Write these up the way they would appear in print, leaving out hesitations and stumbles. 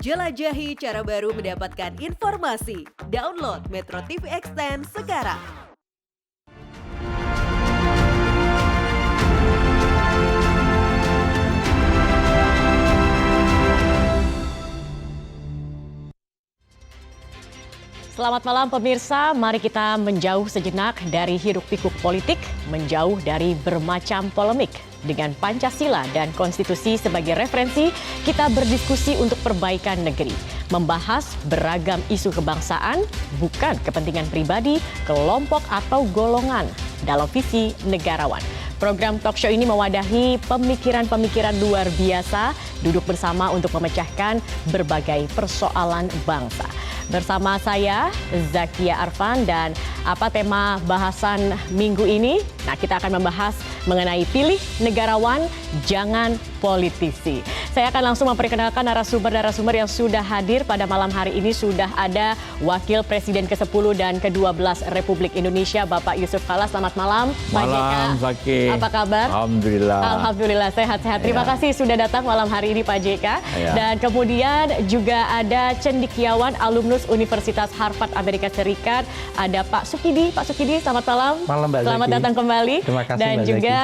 Jelajahi cara baru mendapatkan informasi. Download Metro TV Extend sekarang. Selamat malam pemirsa, mari kita menjauh sejenak dari hiruk-pikuk politik, menjauh dari bermacam polemik. Dengan Pancasila dan Konstitusi sebagai referensi, kita berdiskusi untuk perbaikan negeri. Membahas beragam isu kebangsaan, bukan kepentingan pribadi, kelompok atau golongan dalam visi negarawan. Program talk show ini mewadahi pemikiran-pemikiran luar biasa, duduk bersama untuk memecahkan berbagai persoalan bangsa. Bersama saya, Zakia Arfan, dan apa tema bahasan minggu ini? Nah, kita akan membahas mengenai pilih negarawan, jangan politisi. Saya akan langsung memperkenalkan narasumber-narasumber yang sudah hadir pada malam hari ini. Sudah ada Wakil Presiden ke-10 dan ke-12 Republik Indonesia, Bapak Yusuf Kala. Selamat malam, Pak JK. Malam, Zaki. Apa kabar? Alhamdulillah. Alhamdulillah, sehat-sehat. Terima kasih sudah datang malam hari ini, Pak JK. Dan kemudian juga ada cendekiawan alumnus Universitas Harvard Amerika Serikat. Ada Pak Sukidi. Pak Sukidi, selamat malam. Malam, Mbak Selamat Zaki. datang kembali. Terima kasih, Dan Mbak juga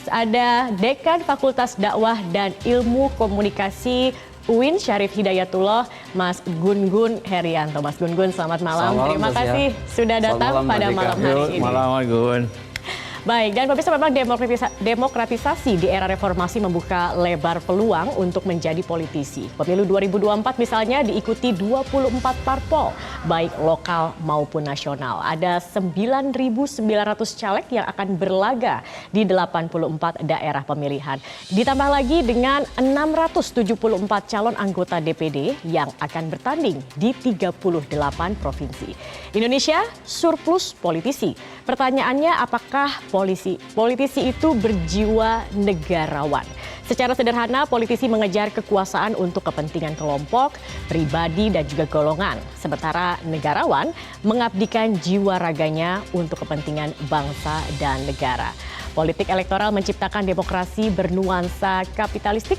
ada Dekan Fakultas Dakwah dan Ilmu Komunikasi UIN Syarif Hidayatullah, Mas Gun-Gun Herianto. Mas Gun-Gun, selamat malam. Terima kasih sudah datang pada malam hari ini. Malam, Gun. Baik, dan pemirsa, memang demokratisasi di era reformasi membuka lebar peluang untuk menjadi politisi. Pemilu 2024 misalnya diikuti 24 parpol, baik lokal maupun nasional. Ada 9.900 caleg yang akan berlaga di 84 daerah pemilihan. Ditambah lagi dengan 674 calon anggota DPD yang akan bertanding di 38 provinsi. Indonesia surplus politisi. Pertanyaannya, apakah politisi itu berjiwa negarawan? Secara sederhana, politisi mengejar kekuasaan untuk kepentingan kelompok, pribadi, dan juga golongan. Sementara negarawan mengabdikan jiwa raganya untuk kepentingan bangsa dan negara. Politik elektoral menciptakan demokrasi bernuansa kapitalistik.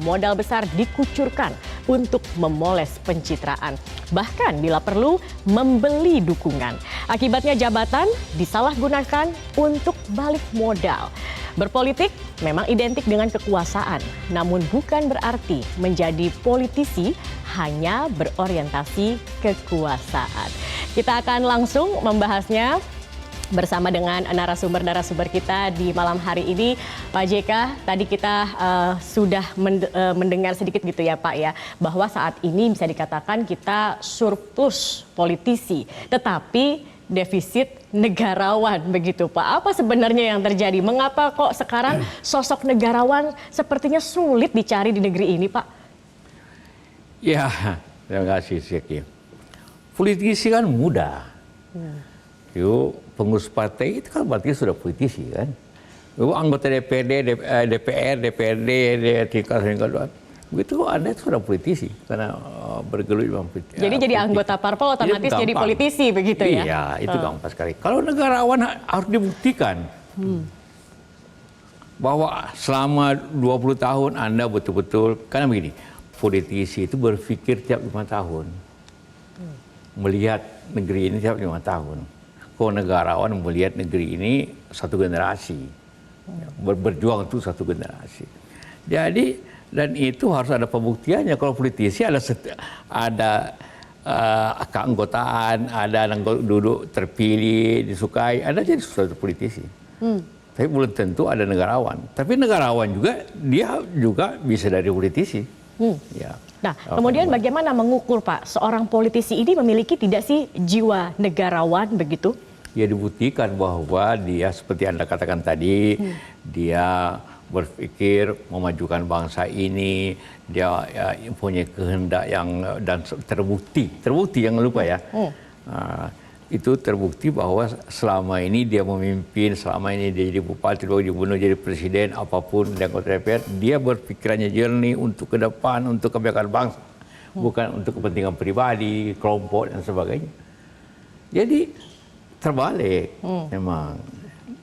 Modal besar dikucurkan untuk memoles pencitraan. Bahkan bila perlu membeli dukungan. Akibatnya jabatan disalahgunakan untuk balik modal. Berpolitik memang identik dengan kekuasaan, namun bukan berarti menjadi politisi hanya berorientasi kekuasaan. Kita akan langsung membahasnya bersama dengan narasumber-narasumber kita di malam hari ini. Pak JK, tadi kita sudah mendengar sedikit gitu ya Pak ya, bahwa saat ini bisa dikatakan kita surplus politisi, tetapi defisit negarawan begitu Pak. Apa sebenarnya yang terjadi? Mengapa kok sekarang sosok negarawan sepertinya sulit dicari di negeri ini Pak? Ya, terima kasih Zaki. Politisi kan mudah. Yuk, pengurus partai itu kan berarti sudah politisi kan. Anggota DPD, DPR, DPRD, tingkat kedua, begitu Anda sudah politisi karena bergelut dalam politik. Jadi anggota parpol otomatis jadi politisi begitu ya? Iya, itu gampang sekali. Kalau negarawan harus dibuktikan bahwa selama 20 tahun Anda betul-betul, karena begini, politisi itu berpikir tiap 5 tahun, melihat negeri ini tiap 5 tahun. Kalau negarawan melihat negeri ini satu generasi, berjuang itu satu generasi. Jadi, dan itu harus ada pembuktiannya. Kalau politisi ada keanggotaan, ada duduk terpilih, disukai, ada jadi suatu politisi. Tapi belum tentu ada negarawan. Tapi negarawan juga, dia juga bisa dari politisi. Ya. Nah, kemudian bagaimana mengukur Pak, seorang politisi ini memiliki tidak sih jiwa negarawan begitu? Ya dibuktikan bahwa dia seperti Anda katakan tadi, dia berpikir memajukan bangsa ini, dia punya kehendak yang dan terbukti jangan lupa ya. Itu terbukti bahwa selama ini dia memimpin, selama ini dia jadi bupati, gubernur, jadi presiden, apapun dia anggota DPR, dia berpikirannya jernih untuk ke depan, untuk kebaikan bangsa, bukan untuk kepentingan pribadi, kelompok dan sebagainya. Jadi terbalik memang.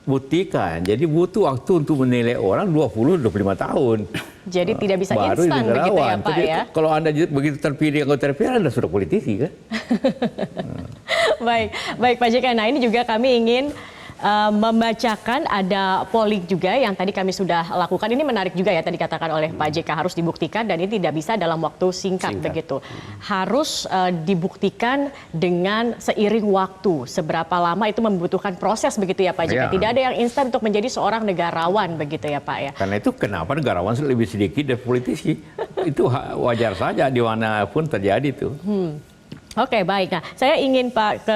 Buktikan. Jadi butuh waktu untuk menilai orang 20-25 tahun. Jadi tidak bisa Baru instan begitu ya negarawan. Pak Tapi ya? kalau Anda begitu terpilih anggota DPR, Anda sudah politisi kan? Baik, baik Pak JK. Nah ini juga kami ingin membacakan ada polik juga yang tadi kami sudah lakukan. Ini menarik juga ya tadi katakan oleh Pak JK, harus dibuktikan dan ini tidak bisa dalam waktu singkat. Begitu. Harus dibuktikan dengan seiring waktu. Seberapa lama itu membutuhkan proses begitu ya Pak JK. Ya. Tidak ada yang instan untuk menjadi seorang negarawan begitu ya Pak ya. Karena itu kenapa negarawan lebih sedikit dari politisi. Itu wajar saja di mana pun terjadi itu. Oke, baik. Nah, saya ingin Pak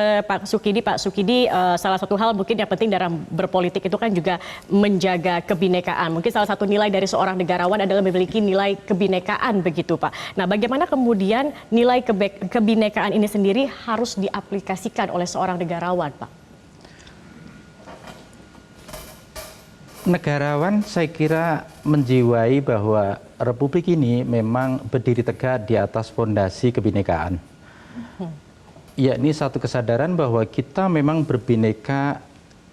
Sukidi, salah satu hal mungkin yang penting dalam berpolitik itu kan juga menjaga kebinekaan. Mungkin salah satu nilai dari seorang negarawan adalah memiliki nilai kebinekaan begitu, Pak. Nah, bagaimana kemudian nilai kebinekaan ini sendiri harus diaplikasikan oleh seorang negarawan, Pak? Negarawan saya kira menjiwai bahwa Republik ini memang berdiri tegak di atas fondasi kebinekaan. Yakni satu kesadaran bahwa kita memang berbineka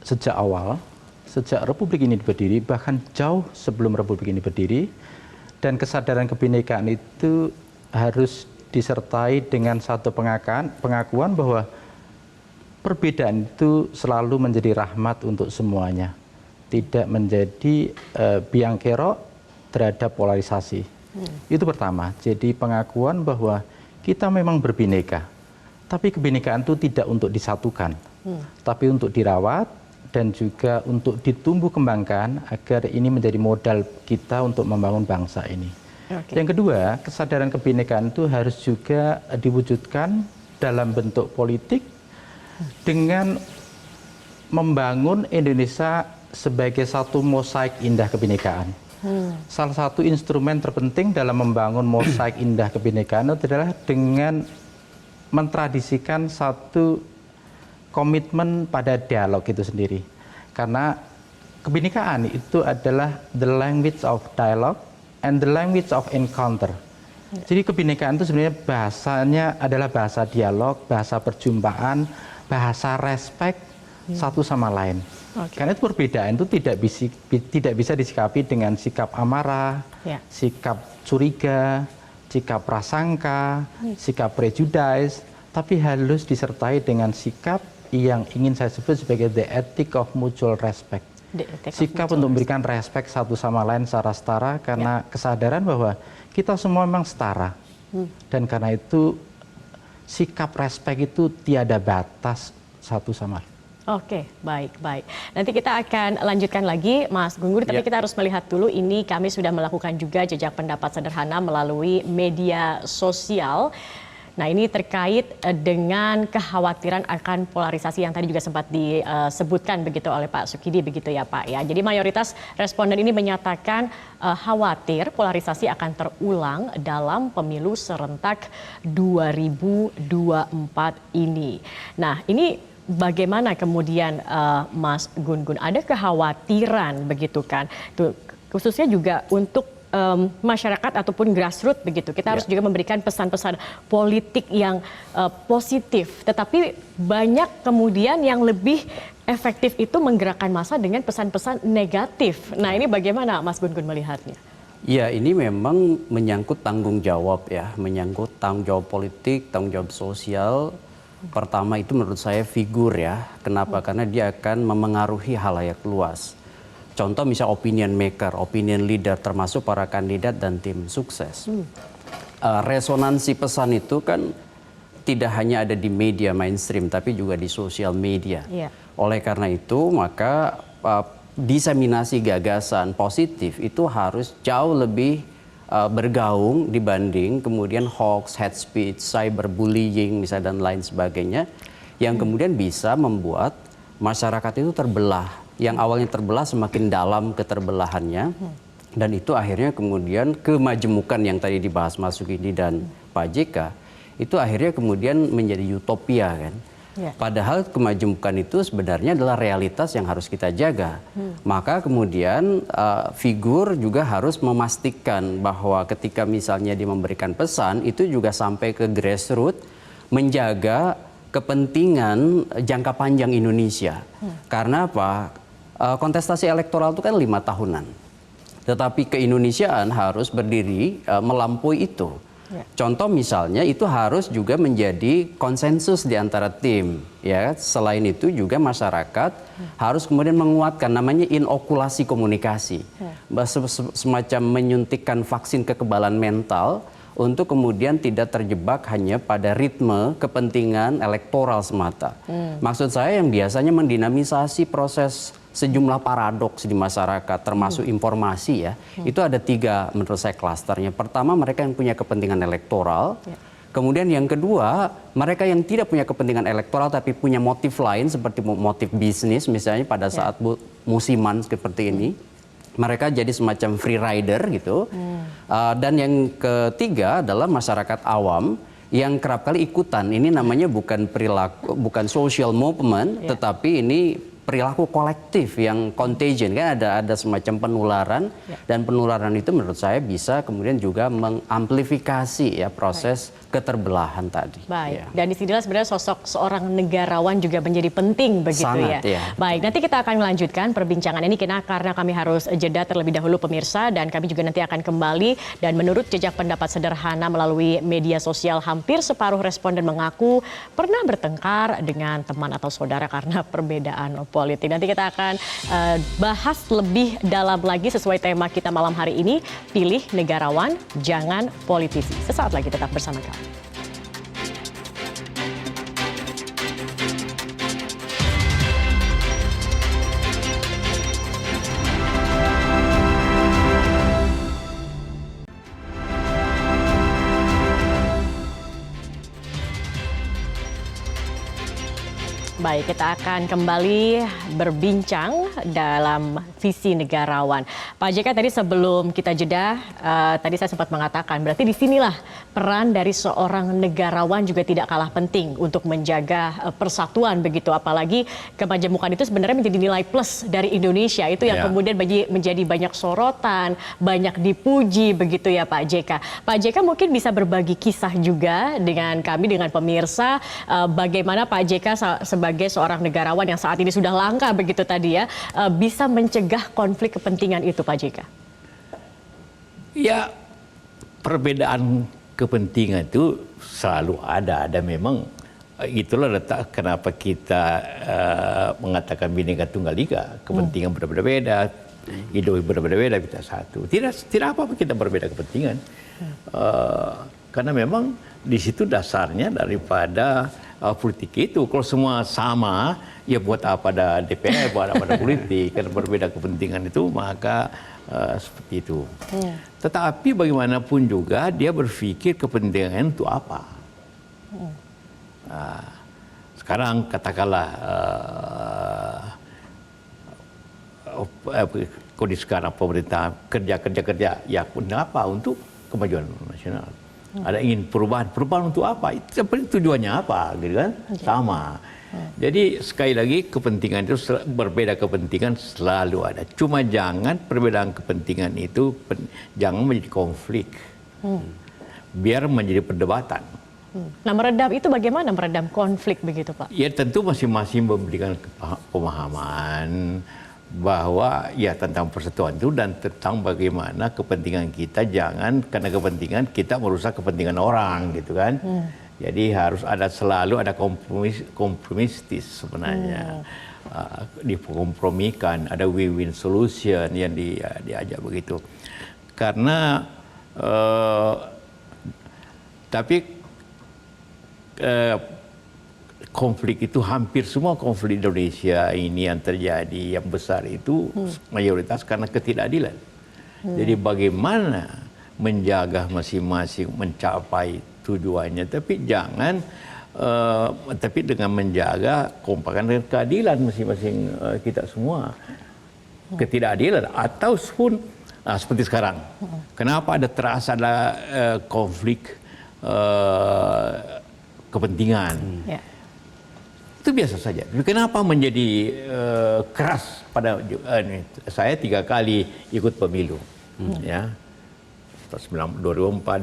sejak awal, sejak Republik ini berdiri, bahkan jauh sebelum Republik ini berdiri, dan kesadaran kebinekaan itu harus disertai dengan satu pengakuan bahwa perbedaan itu selalu menjadi rahmat untuk semuanya, tidak menjadi biang kerok terhadap polarisasi. Itu pertama, jadi pengakuan bahwa kita memang berbineka, tapi kebinekaan itu tidak untuk disatukan, tapi untuk dirawat dan juga untuk ditumbuh kembangkan agar ini menjadi modal kita untuk membangun bangsa ini. Okay. Yang kedua, kesadaran kebinekaan itu harus juga diwujudkan dalam bentuk politik dengan membangun Indonesia sebagai satu mosaik indah kebinekaan. Salah satu instrumen terpenting dalam membangun mosaik indah kebinekaan adalah dengan mentradisikan satu komitmen pada dialog itu sendiri. Karena kebinekaan itu adalah the language of dialogue and the language of encounter. Jadi kebinekaan itu sebenarnya bahasanya adalah bahasa dialog, bahasa perjumpaan, bahasa respect satu sama lain. Okay. Karena itu perbedaan itu tidak bisa disikapi dengan sikap amarah, sikap curiga, sikap prasangka, sikap prejudice, tapi harus disertai dengan sikap yang ingin saya sebut sebagai the ethic of mutual respect. Sikap untuk memberikan respect satu sama lain secara setara karena kesadaran bahwa kita semua memang setara. Dan karena itu sikap respect itu tiada batas satu sama lain. Oke, baik. Nanti kita akan lanjutkan lagi, Mas Gun-Gun, tapi kita harus melihat dulu ini kami sudah melakukan juga jejak pendapat sederhana melalui media sosial. Nah, ini terkait dengan kekhawatiran akan polarisasi yang tadi juga sempat disebutkan begitu oleh Pak Sukidi begitu ya Pak ya. Jadi mayoritas responden ini menyatakan khawatir polarisasi akan terulang dalam pemilu serentak 2024 ini. Nah, ini bagaimana kemudian Mas Gun-Gun, ada kekhawatiran begitu kan, khususnya juga untuk masyarakat ataupun grassroots begitu. Kita harus juga memberikan pesan-pesan politik yang positif, tetapi banyak kemudian yang lebih efektif itu menggerakkan massa dengan pesan-pesan negatif. Nah, ini bagaimana Mas Gun-Gun melihatnya? Ya, ini memang menyangkut tanggung jawab ya, menyangkut tanggung jawab politik, tanggung jawab sosial. Pertama itu menurut saya figur ya. Kenapa? Karena dia akan memengaruhi halayak luas. Contoh misal opinion maker, opinion leader termasuk para kandidat dan tim sukses. Resonansi pesan itu kan tidak hanya ada di media mainstream tapi juga di sosial media. Oleh karena itu maka diseminasi gagasan positif itu harus jauh lebih bergaung dibanding kemudian hoax, hate speech, cyberbullying misalnya dan lain sebagainya yang kemudian bisa membuat masyarakat itu terbelah. Yang awalnya terbelah semakin dalam keterbelahannya dan itu akhirnya kemudian kemajemukan yang tadi dibahas Mas Sukidi dan Pak JK itu akhirnya kemudian menjadi utopia kan. Padahal kemajemukan itu sebenarnya adalah realitas yang harus kita jaga. Maka kemudian figur juga harus memastikan bahwa ketika misalnya dia memberikan pesan itu juga sampai ke grassroots, menjaga kepentingan jangka panjang Indonesia. Karena apa? Kontestasi elektoral itu kan 5 tahunan. Tetapi keindonesiaan harus berdiri melampaui itu. Contoh misalnya itu harus juga menjadi konsensus di antara tim, ya. Selain itu juga masyarakat harus kemudian menguatkan namanya inokulasi komunikasi, semacam menyuntikkan vaksin kekebalan mental untuk kemudian tidak terjebak hanya pada ritme kepentingan elektoral semata. Maksud saya yang biasanya mendinamisasi proses sejumlah paradoks di masyarakat, termasuk informasi ya, itu ada 3 menurut saya klasternya. Pertama, mereka yang punya kepentingan elektoral. Kemudian yang kedua, mereka yang tidak punya kepentingan elektoral tapi punya motif lain seperti motif bisnis, misalnya pada saat musiman seperti ini. Mereka jadi semacam free rider gitu. Dan yang ketiga adalah masyarakat awam yang kerap kali ikutan. Ini namanya bukan perilaku, bukan social movement, tetapi ini perilaku kolektif yang contagion, kan ada semacam penularan, dan penularan itu menurut saya bisa kemudian juga mengamplifikasi ya proses keterbelahan tadi. Baik. Dan disinilah sebenarnya sosok seorang negarawan juga menjadi penting begitu. Sangat, ya. Baik, nanti kita akan melanjutkan perbincangan ini karena kami harus jeda terlebih dahulu pemirsa, dan kami juga nanti akan kembali. Dan menurut jejak pendapat sederhana melalui media sosial, hampir separuh responden mengaku pernah bertengkar dengan teman atau saudara karena perbedaan politik. Nanti kita akan bahas lebih dalam lagi sesuai tema kita malam hari ini, pilih negarawan, jangan politisi. Sesaat lagi tetap bersama kami. Baik, kita akan kembali berbincang dalam visi negarawan. Pak JK, tadi sebelum kita jeda, tadi saya sempat mengatakan, berarti disinilah peran dari seorang negarawan juga tidak kalah penting untuk menjaga persatuan begitu. Apalagi kemajemukan itu sebenarnya menjadi nilai plus dari Indonesia. Itu yang kemudian menjadi banyak sorotan, banyak dipuji begitu ya Pak JK. Pak JK mungkin bisa berbagi kisah juga dengan kami, dengan pemirsa, bagaimana Pak JK sebagai seorang negarawan yang saat ini sudah langka begitu tadi ya, bisa mencegah konflik kepentingan itu Pak JK? Ya, perbedaan kepentingan itu selalu ada dan memang itulah letak kenapa kita mengatakan Bhinneka Tunggal Ika. Kepentingan berbeda-beda, ideologi berbeda-beda, kita satu. Tidak apa-apa kita berbeda kepentingan, karena memang di situ dasarnya daripada politik itu. Kalau semua sama, ya buat apa ada DPR, buat apa ada politik? Karena berbeda kepentingan itu, maka seperti itu. Tetapi bagaimanapun juga dia berpikir kepentingan itu apa. Sekarang katakanlah kondisi sekarang pemerintah kerja, ya kenapa? Untuk kemajuan nasional. Ada ingin perubahan untuk apa? Tujuannya apa, gitu kan? Sama. Jadi sekali lagi kepentingan itu berbeda, kepentingan selalu ada. Cuma jangan perbedaan kepentingan itu jangan menjadi konflik, biar menjadi perdebatan. Nah, meredam itu bagaimana meredam konflik begitu Pak? Ya tentu masing-masing memberikan pemahaman bahwa ya tentang persatuan itu dan tentang bagaimana kepentingan kita, jangan karena kepentingan kita merusak kepentingan orang, gitu kan. Jadi harus selalu ada kompromistis sebenarnya, dikompromikan, ada win-win solution yang diajak begitu. Karena konflik itu hampir semua konflik Indonesia ini yang terjadi yang besar itu mayoritas karena ketidakadilan. Jadi bagaimana menjaga masing-masing mencapai tujuannya, tapi jangan tapi dengan menjaga kompakan dan keadilan masing-masing kita semua. Ketidakadilan ataupun seperti sekarang. Kenapa terasa ada konflik kepentingan? Itu biasa saja. Kenapa menjadi keras pada saya 3 kali ikut pemilu, ya, 2004,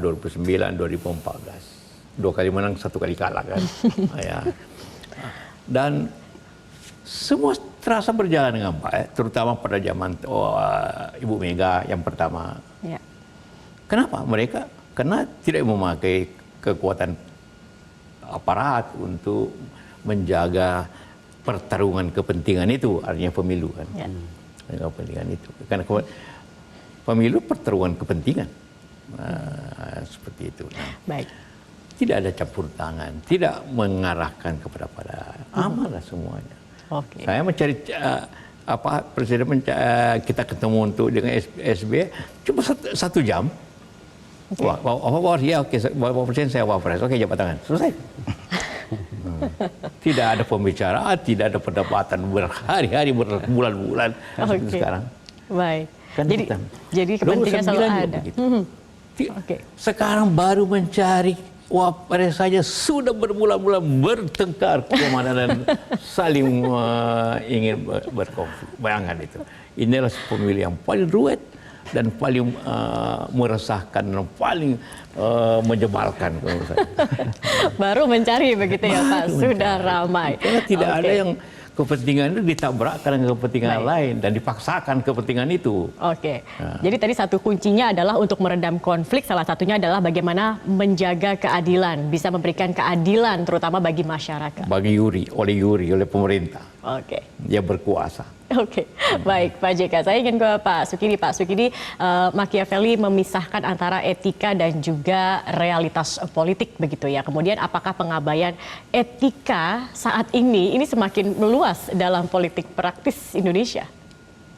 2009, 2014, 2 kali menang, 1 kali kalah kan, ya. Dan semua terasa berjalan dengan baik, terutama pada zaman Ibu Mega yang pertama. Ya. Kenapa? Karena tidak memakai kekuatan aparat untuk menjaga pertarungan kepentingan itu, artinya pemilu kan. Ya. Kepentingan itu. Karena pemilu pertarungan kepentingan. Seperti itu. Nah, Baik. tidak ada campur tangan, tidak mengarahkan kepada aman lah semuanya. Oke. Saya mencari Presiden kita ketemu untuk dengan SBY cuma 1 jam. Okay. Wah, ya oke, Bapak Presiden saya wapres, oke jabat tangan, selesai. Tidak ada pembicaraan, tidak ada perdebatan berhari-hari, berbulan-bulan Oke. sekarang. Baik. Kan Jadi kepentingan selalu ada. Oke. Sekarang baru mencari wapres saja sudah berbulan-bulan bertengkar kemana dan saling ingin berkonflik. Bayangkan itu. Inilah pemilih yang paling ruwet dan paling meresahkan dan paling menjebalkan. Baru mencari begitu ya Pak, sudah ramai. Karena tidak Oke. ada yang kepentingan itu ditabrakkan dengan kepentingan Baik. lain dan dipaksakan kepentingan itu. Oke, jadi tadi satu kuncinya adalah untuk meredam konflik, salah satunya adalah bagaimana menjaga keadilan, bisa memberikan keadilan terutama bagi masyarakat. Oleh pemerintah. Oke. Dia berkuasa. Oke, baik Pak JK. Saya ingin ke Pak Sukidi. Pak Sukidi, Machiavelli memisahkan antara etika dan juga realitas politik begitu ya. Kemudian apakah pengabaian etika saat ini semakin meluas dalam politik praktis Indonesia?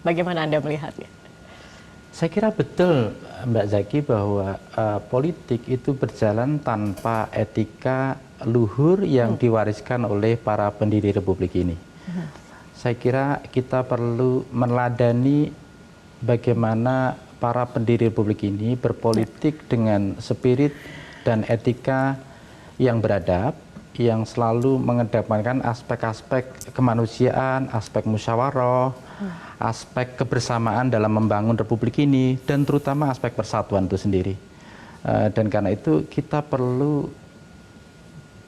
Bagaimana Anda melihatnya? Saya kira betul Mbak Zaki bahwa politik itu berjalan tanpa etika luhur yang diwariskan oleh para pendiri Republik ini. Saya kira kita perlu meneladani bagaimana para pendiri Republik ini berpolitik dengan spirit dan etika yang beradab, yang selalu mengedepankan aspek-aspek kemanusiaan, aspek musyawarah, aspek kebersamaan dalam membangun Republik ini, dan terutama aspek persatuan itu sendiri. Dan karena itu kita perlu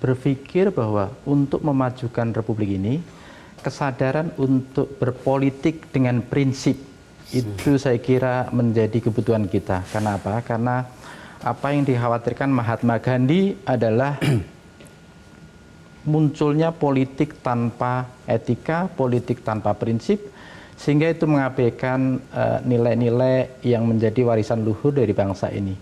berpikir bahwa untuk memajukan Republik ini, kesadaran untuk berpolitik dengan prinsip itu saya kira menjadi kebutuhan kita. Karena apa? Karena apa yang dikhawatirkan Mahatma Gandhi adalah munculnya politik tanpa etika, politik tanpa prinsip, sehingga itu mengabaikan nilai-nilai yang menjadi warisan luhur dari bangsa ini.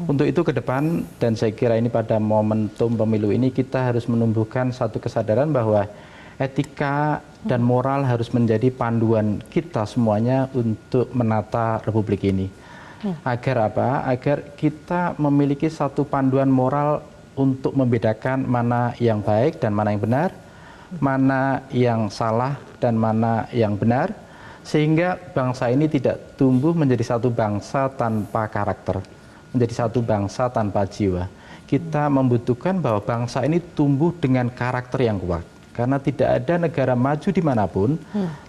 Untuk itu ke depan, dan saya kira ini pada momentum pemilu ini, kita harus menumbuhkan satu kesadaran bahwa etika dan moral harus menjadi panduan kita semuanya untuk menata Republik ini. Agar apa? Agar kita memiliki satu panduan moral untuk membedakan mana yang baik dan mana yang benar, mana yang salah dan mana yang benar, sehingga bangsa ini tidak tumbuh menjadi satu bangsa tanpa karakter, menjadi satu bangsa tanpa jiwa. Kita membutuhkan bahwa bangsa ini tumbuh dengan karakter yang kuat. Karena tidak ada negara maju dimanapun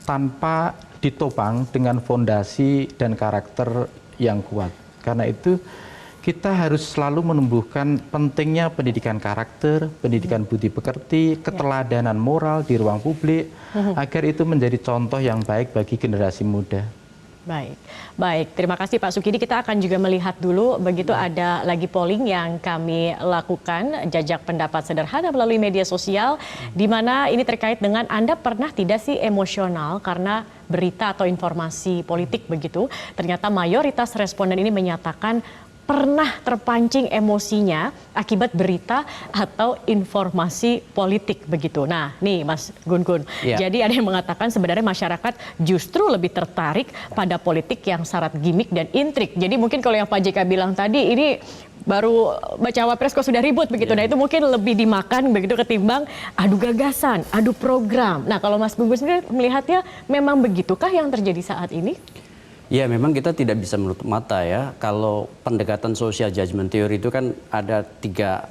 tanpa ditopang dengan fondasi dan karakter yang kuat. Karena itu kita harus selalu menumbuhkan pentingnya pendidikan karakter, pendidikan budi pekerti, keteladanan moral di ruang publik, agar itu menjadi contoh yang baik bagi generasi muda. Baik. Terima kasih Pak Sukidi. Kita akan juga melihat dulu, begitu ada lagi polling yang kami lakukan, jajak pendapat sederhana melalui media sosial, di mana ini terkait dengan Anda pernah tidak sih emosional karena berita atau informasi politik begitu. Ternyata mayoritas responden ini menyatakan pernah terpancing emosinya akibat berita atau informasi politik begitu. Nah, nih Mas Gun-Gun. Jadi ada yang mengatakan sebenarnya masyarakat justru lebih tertarik pada politik yang syarat gimmick dan intrik. Jadi mungkin kalau yang Pak JK bilang tadi ini baru baca wapres kok sudah ribut begitu. Nah, itu mungkin lebih dimakan begitu ketimbang adu gagasan, adu program. Nah, kalau Mas Gun-Gun sendiri melihatnya memang begitukah yang terjadi saat ini? Ya, memang kita tidak bisa menutup mata ya. Kalau pendekatan social judgment theory itu kan ada 3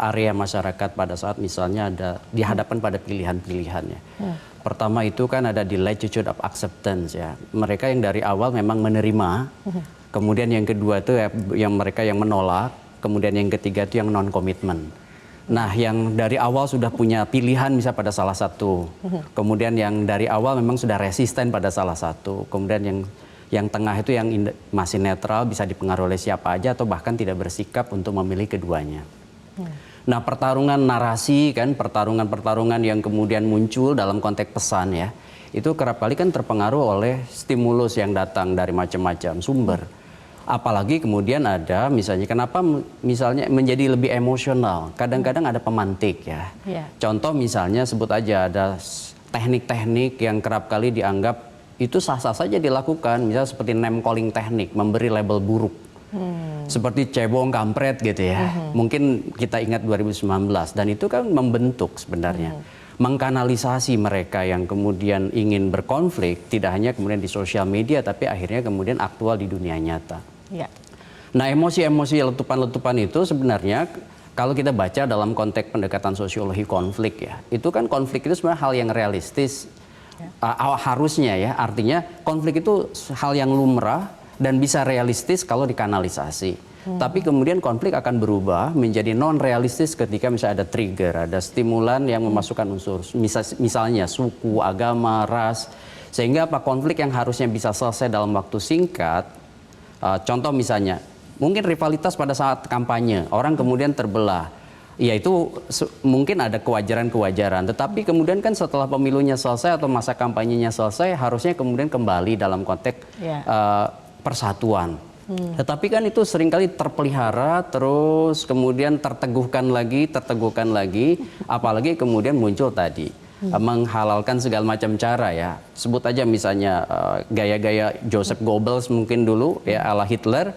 area masyarakat pada saat misalnya ada dihadapkan pada pilihan-pilihannya. Pertama itu kan ada di latitude of acceptance ya. Mereka yang dari awal memang menerima. Kemudian yang kedua itu yang mereka yang menolak. Kemudian yang ketiga itu yang non-commitment. Nah, yang dari awal sudah punya pilihan bisa pada salah satu, kemudian yang dari awal memang sudah resisten pada salah satu, kemudian yang tengah itu yang masih netral bisa dipengaruhi oleh siapa aja atau bahkan tidak bersikap untuk memilih keduanya. Nah, pertarungan narasi kan, pertarungan yang kemudian muncul dalam konteks pesan ya, itu kerap kali kan terpengaruh oleh stimulus yang datang dari macam-macam sumber. Apalagi kemudian ada misalnya kenapa misalnya menjadi lebih emosional. Kadang-kadang ada pemantik ya. Contoh misalnya sebut aja ada teknik-teknik yang kerap kali dianggap itu sah-sah saja dilakukan. Misalnya seperti name calling teknik, memberi label buruk. Seperti cebong, kampret gitu ya. Mungkin kita ingat 2019 dan itu kan membentuk sebenarnya. Mengkanalisasi mereka yang kemudian ingin berkonflik tidak hanya kemudian di sosial media tapi akhirnya kemudian aktual di dunia nyata. Nah, emosi-emosi letupan-letupan itu sebenarnya kalau kita baca dalam konteks pendekatan sosiologi konflik ya, itu kan konflik itu sebenarnya hal yang realistis harusnya ya, artinya konflik itu hal yang lumrah dan bisa realistis kalau dikanalisasi. Tapi kemudian konflik akan berubah menjadi non-realistis ketika misalnya ada trigger, ada stimulan yang memasukkan unsur, misalnya suku, agama, ras, sehingga apa konflik yang harusnya bisa selesai dalam waktu singkat. Contoh misalnya, mungkin rivalitas pada saat kampanye, orang kemudian terbelah. Ya itu mungkin ada kewajaran-kewajaran, tetapi kemudian kan setelah pemilunya selesai atau masa kampanyenya selesai, harusnya kemudian kembali dalam konteks persatuan. Tetapi kan itu seringkali terpelihara, terus kemudian terteguhkan lagi, apalagi kemudian muncul tadi. Menghalalkan segala macam cara ya. Sebut aja misalnya gaya-gaya Joseph Goebbels mungkin dulu ya ala Hitler,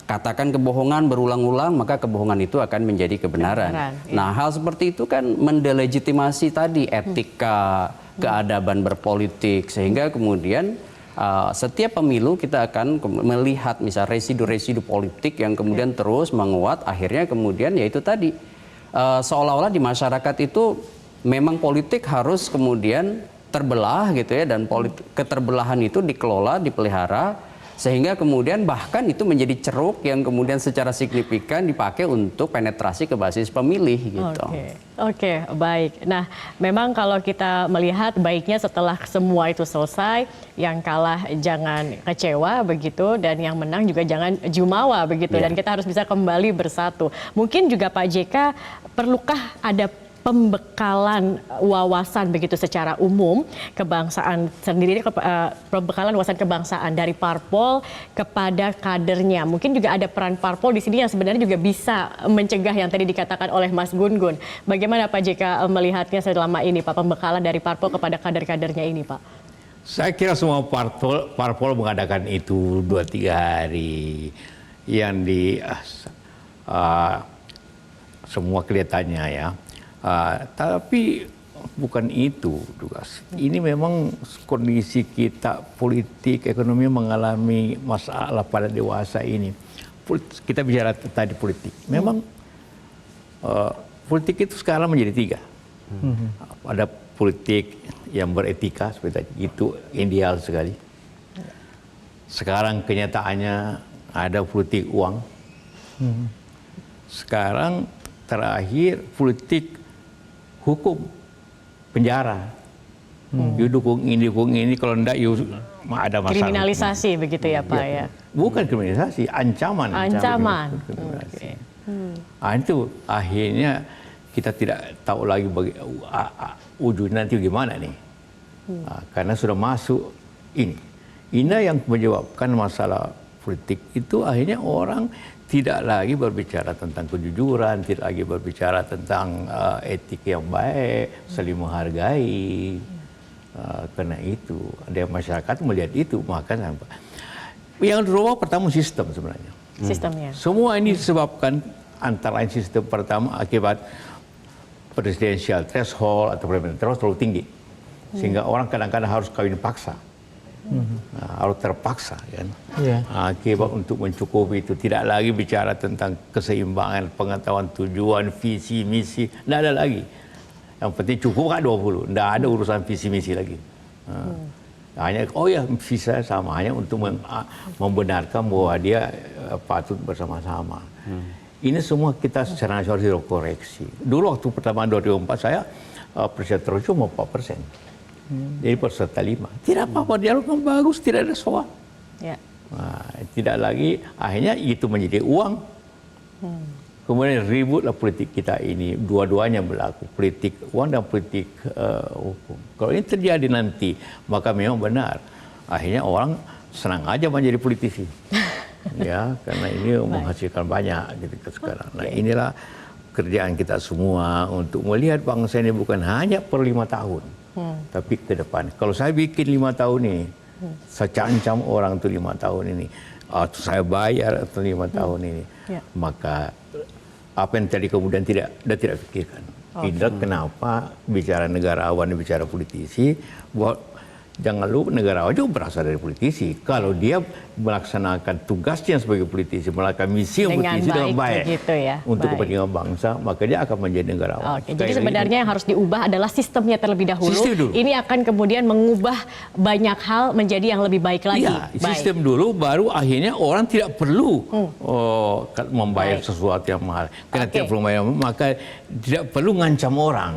katakan kebohongan berulang-ulang maka kebohongan itu akan menjadi kebenaran. Nah, hal seperti itu kan mendelegitimasi tadi etika, keadaban berpolitik sehingga kemudian setiap pemilu kita akan melihat misal residu-residu politik yang kemudian terus menguat, akhirnya kemudian yaitu tadi seolah-olah di masyarakat itu memang politik harus kemudian terbelah gitu ya, dan keterbelahan itu dikelola, dipelihara sehingga kemudian bahkan itu menjadi ceruk yang kemudian secara signifikan dipakai untuk penetrasi ke basis pemilih gitu. Oke, baik. Nah, memang kalau kita melihat baiknya setelah semua itu selesai, yang kalah jangan kecewa begitu dan yang menang juga jangan jumawa begitu dan kita harus bisa kembali bersatu. Mungkin juga Pak JK perlukah ada pembekalan wawasan begitu secara umum kebangsaan sendiri, pembekalan wawasan kebangsaan dari parpol kepada kadernya. Mungkin juga ada peran parpol di sini yang sebenarnya juga bisa mencegah yang tadi dikatakan oleh Mas Gun-Gun. Bagaimana Pak JK melihatnya selama ini Pak, pembekalan dari parpol kepada kader-kadernya ini Pak? Saya kira semua parpol mengadakan itu 2-3 hari yang di semua kelihatannya ya. Tapi bukan itu juga. Ini memang kondisi kita politik, ekonomi mengalami masalah pada dewasa ini. Kita bicara tadi politik. Memang politik itu sekarang menjadi 3. Ada politik yang beretika seperti tadi, itu ideal sekali. Sekarang kenyataannya ada politik uang. Sekarang terakhir politik hukum, penjara. You dukung ini, kalau enggak you ada masalah. Kriminalisasi begitu ya Pak ya? Bukan kriminalisasi, ancaman. Itu akhirnya kita tidak tahu lagi ujungnya nanti gimana nih. Karena sudah masuk ini. Ini yang menyebabkan masalah politik itu akhirnya orang tidak lagi berbicara tentang kejujuran, tidak lagi berbicara tentang etik yang baik, saling menghargai. Karena itu, ada masyarakat melihat itu, maka yang berubah pertama sistem sebenarnya. Sistemnya. Semua ini disebabkan antara lain sistem pertama akibat presidensial threshold atau parliamentary threshold terlalu tinggi, sehingga orang kadang-kadang harus kawin paksa. Harus terpaksa kan. Akibat untuk mencukupi itu tidak lagi bicara tentang keseimbangan, pengetahuan tujuan, visi misi, tidak ada lagi. Yang penting cukup kan 20, tidak ada urusan visi misi lagi. Hanya visi saya sama, hanya untuk membenarkan bahwa dia patut bersama-sama. Ini semua kita secara nasional harus koreksi. Dulu waktu pertama 2004 saya presentasi cuma 4%. Jadi peserta 5. Tidak apa-apa, dialog yang bagus, tidak ada soal. Ya. Nah, tidak lagi, akhirnya itu menjadi uang. Kemudian ributlah politik kita ini, dua-duanya berlaku, politik uang dan politik hukum. Kalau ini terjadi nanti, maka memang benar. Akhirnya orang senang aja menjadi politisi. Ya, karena ini menghasilkan banyak gitu sekarang. Nah, inilah kerjaan kita semua untuk melihat bangsa ini bukan hanya per 5 tahun, tapi ke depan. Kalau saya bikin 5 tahun ini, saya cancam orang tuh 5 tahun ini, atau saya bayar atau 5 tahun ini, maka apa yang tadi kemudian tidak pikirkan. Tidak kenapa bicara negarawan, bicara politisi, buat jangan lupa negarawan juga berasal dari politisi. Kalau dia melaksanakan tugasnya sebagai politisi, melakukan misi politisi dengan baik gitu ya. Untuk kepentingan bangsa, maka dia akan menjadi negarawan. Oke, jadi sebenarnya yang harus diubah adalah sistemnya terlebih dahulu. Ini akan kemudian mengubah banyak hal menjadi yang lebih baik lagi. Iya, sistem dulu, baru akhirnya orang tidak perlu membayar sesuatu yang mahal. Karena tidak perlu membayar, maka tidak perlu ngancam orang.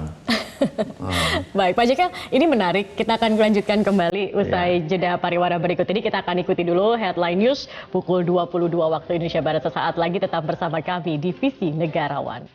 Baik, Pak JK, ini menarik. Kita akan lanjutkan kembali usai jeda pariwara berikut ini. Kita akan ikuti dulu Headline News pukul 22 waktu Indonesia Barat. Sesaat lagi tetap bersama kami di Visi Negarawan.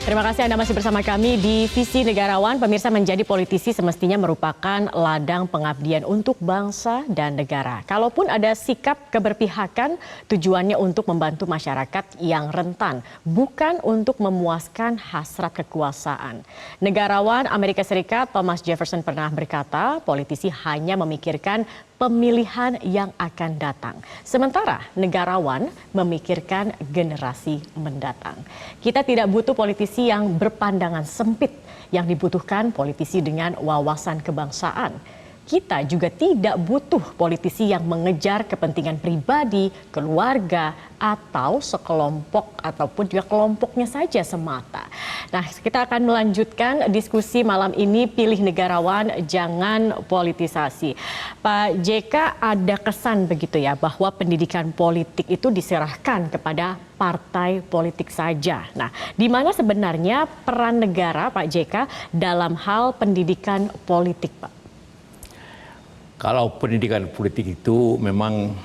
Terima kasih Anda masih bersama kami di Visi Negarawan. Pemirsa, menjadi politisi semestinya merupakan ladang pengabdian untuk bangsa dan negara. Kalaupun ada sikap keberpihakan, tujuannya untuk membantu masyarakat yang rentan, bukan untuk memuaskan hasrat kekuasaan. Negarawan Amerika Serikat Thomas Jefferson pernah berkata, politisi hanya memikirkan pemilihan yang akan datang. Sementara negarawan memikirkan generasi mendatang. Kita tidak butuh politisi yang berpandangan sempit, yang dibutuhkan politisi dengan wawasan kebangsaan. Kita juga tidak butuh politisi yang mengejar kepentingan pribadi, keluarga, atau sekelompok ataupun juga kelompoknya saja semata. Nah, kita akan melanjutkan diskusi malam ini, pilih negarawan, jangan politisasi. Pak JK, ada kesan begitu ya bahwa pendidikan politik itu diserahkan kepada partai politik saja. Nah, di mana sebenarnya peran negara, Pak JK, dalam hal pendidikan politik, Pak? Kalau pendidikan politik itu memang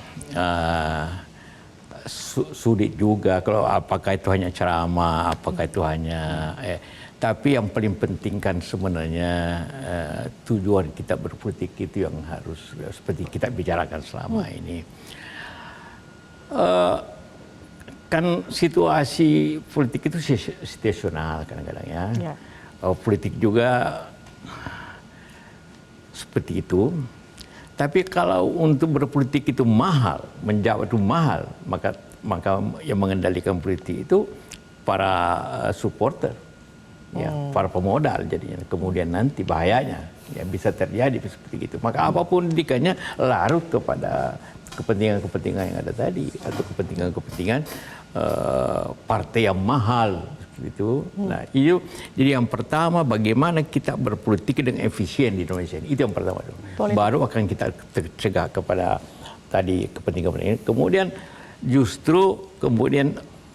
sulit juga. Kalau apakah itu hanya ceramah, apakah itu hanya tapi yang paling penting kan sebenarnya tujuan kita berpolitik itu yang harus seperti kita bicarakan selama ini. Kan situasi politik itu situasional kadang-kadang ya. Politik juga seperti itu. Tapi kalau untuk berpolitik itu mahal, menjawab itu mahal, maka yang mengendalikan politik itu para supporter, ya, para pemodal jadinya. Kemudian nanti bahayanya ya bisa terjadi seperti itu. Maka apapun pendidikannya larut kepada kepentingan-kepentingan yang ada tadi atau kepentingan-kepentingan partai yang mahal. Itu. Nah, itu jadi yang pertama bagaimana kita berpolitik dengan efisien di Indonesia. Itu yang pertama. Baru akan kita tercegah kepada tadi kepentingan. Kemudian justru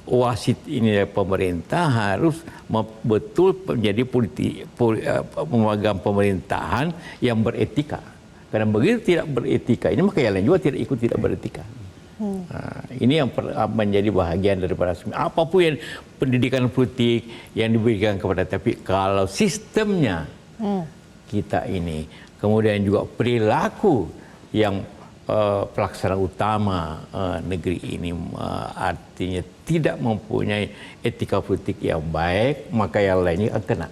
wasit ini pemerintah harus betul menjadi pemegang pemerintahan yang beretika. Karena begitu tidak beretika ini maka yang lain juga tidak beretika. Nah, ini yang menjadi bahagian daripada apapun yang pendidikan politik yang diberikan kepada, tapi kalau sistemnya kita ini kemudian juga perilaku yang pelaksana utama negeri ini artinya tidak mempunyai etika politik yang baik, maka yang lainnya akan kena.